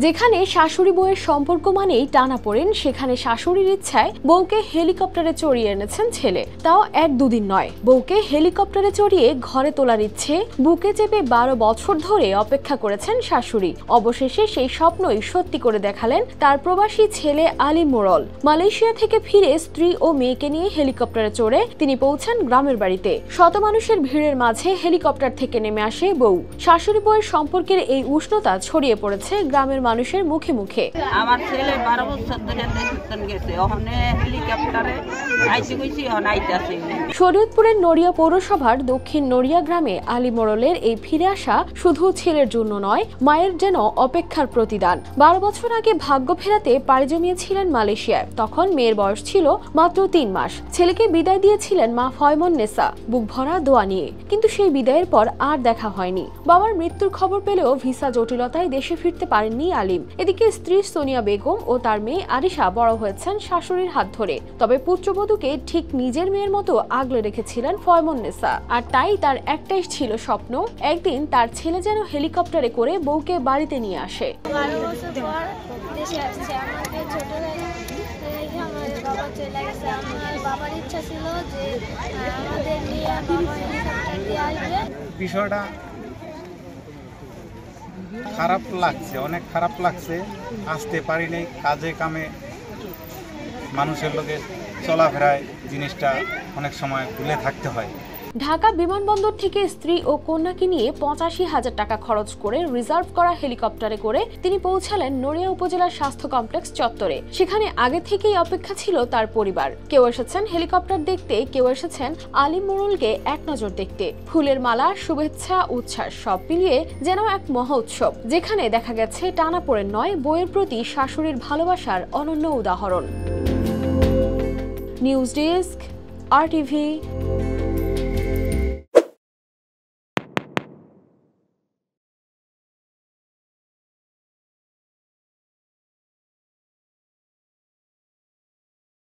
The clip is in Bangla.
যেখানে শাশুড়ি বউয়ের সম্পর্ক মানেই টানাপোড়েন, সেখানে শাশুড়ির ইচ্ছায় বউকে হেলিকপ্টারে চড়িয়ে এনেছেন ছেলে। তাও এক দুদিন নয়, বউকে হেলিকপ্টারে চড়িয়ে ঘরে তোলার ইচ্ছে বুকে চেপে 12 বছর ধরে অপেক্ষা করেছেন শাশুড়ি। অবশেষে সেই স্বপ্নই সত্যি করে দেখালেন তার প্রবাসী ছেলে আলী মোড়ল। মালয়েশিয়া থেকে ফিরে স্ত্রী ও মেয়েকে নিয়ে হেলিকপ্টারে চড়ে তিনি পৌঁছান গ্রামের বাড়িতে। শত মানুষের ভিড়ের মাঝে হেলিকপ্টার থেকে নেমে আসে বউ। শাশুড়ি বউয়ের সম্পর্কের এই উষ্ণতা ছড়িয়ে পড়েছে গ্রামের মানুষের মুখে মুখে। আমার ছেলে 12 বছর ধরে দেশে গেছে, ওখানে হেলিকপ্টারে আইতে কইছি আইতাছে। শরীয়তপুরের নড়িয়া পৌরসভার দক্ষিণ নড়িয়া গ্রামে আলী মোড়লের এই ফিরে আসা শুধু ছেলের জন্য নয়, মায়ের যেন অপেক্ষার প্রতিদান। 12 বছর আগে ভাগ্য ফেরাতে পাড়ি জমিয়েছিলেন মালয়েশিয়ায়। তখন মেয়ের বয়স ছিল মাত্র 3 মাস। ছেলেকে বিদায় দিয়েছিলেন মা ফয়মুন্নেছা বুক ভরা দোয়া নিয়ে, কিন্তু সেই বিদায়ের পর আর দেখা হয়নি। বাবার মৃত্যুর খবর পেলেও ভিসা জটিলতায় দেশে ফিরতে পারেননি আলিম। এদিকে স্ত্রী সোনিয়া বেগম ও তার মেয়ে আরিশা বড় হয়েছেন শাশুড়ির হাত ধরে। তবে পুত্রবধূকে ঠিক নিজের মেয়ের মতো আগলে রেখেছিলেন ফয়মুন্নেছা। আর তাই তার একটাই ছিল স্বপ্ন, একদিন তার ছেলে যেন হেলিকপ্টারে করে বউকে বাড়িতে নিয়ে আসে। বিষয়টা খারাপ লাগছে, অনেক খারাপ লাগছে। আসতে পারিনি, কাজে কামে মানুষের লোকে চলাফেরায় জিনিসটা অনেক সময় ভুলে থাকতে হয়। ঢাকা বিমানবন্দর থেকে স্ত্রী ও কন্যাকে নিয়ে 85,000 টাকা খরচ করে রিজার্ভ করা হেলিকপ্টারে করে তিনি পৌঁছালেন নড়িয়া উপজেলার স্বাস্থ্য কমপ্লেক্স চত্বরে। সেখানে আগে থেকেই অপেক্ষা ছিল তার পরিবার। কেউ এসেছেন হেলিকপ্টার দেখতে, কেউ এসেছেন আলী মোড়লকে এক নজর দেখতে। ফুলের মালা, শুভেচ্ছা, উচ্ছ্বাস সব মিলিয়ে যেন এক মহা উৎসব, যেখানে দেখা গেছে টানাপোড়েন নয়, বউয়ের প্রতি শাশুড়ির ভালোবাসার অনন্য উদাহরণ। News desk, RTV।